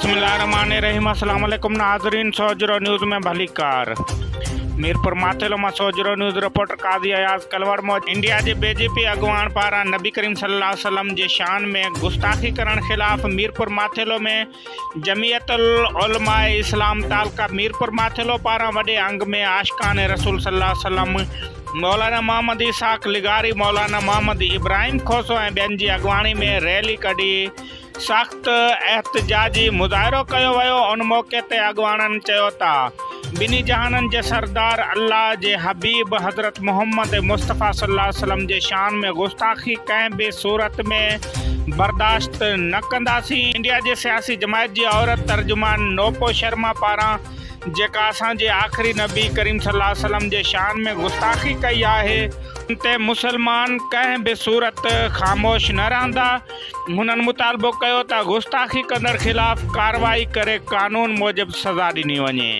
बिस्मिल्लाहिर्रहमानिर्रहीम। अस्सलाम वालेकुम नाज़रीन, सोजरो न्यूज़ में भली कार। मीरपुर माथेलो में सोजरो न्यूज़ रिपोर्टर काजी अयाज कलवर मौज। इंडिया के बीजेपी अगवान पारा नबी करीम सल्लल्लाहु अलैहि वसल्लम के शान में गुस्ताखी करण खिलाफ मीरपुर माथेलो में जमीयतुल उलमाए इस्लाम तालका मीरपुर माथेलो पारा वडे अंग में आशिकान रसूल सल्लल्लाहु अलैहि वसल्लम मौलाना मोहम्मद इसाक लिगारी, मौलाना मोहम्मद इब्राहिम खोसो ऐं ॿियनि जी अॻुवाणी में रैली कढी सख़्त एहतजाजी मुज़ाहिरो कयो वियो। उन मौक़े ते अॻुवाणनि चयो त ॿिन्ही जहाननि जे सरदार अल्लाह जे हबीब हज़रत मोहम्मद मुस्तफ़ा सल्लल्लाहु अलैहि वसल्लम जे शान में गुस्ताखी कंहिं बि सूरत में बर्दाश्त न कंदासीं। इंडिया जे सियासी जमायत जी औरत तर्जुमान नोपो शर्मा पारां जेका असांजे आख़िरी नबी करीम सल्लल्लाहु अलैहि वसल्लम जे शान में गुस्ताखी कई आहे, उन ते मुसलमान कंहिं बि सूरत ख़ामोश न रहंदा। हुननि मुतालबो कयो त गुस्ताखी कंदड़ ख़िलाफ़ कार्रवाई करे कानून मूजिबि सज़ा ॾिनी वञे।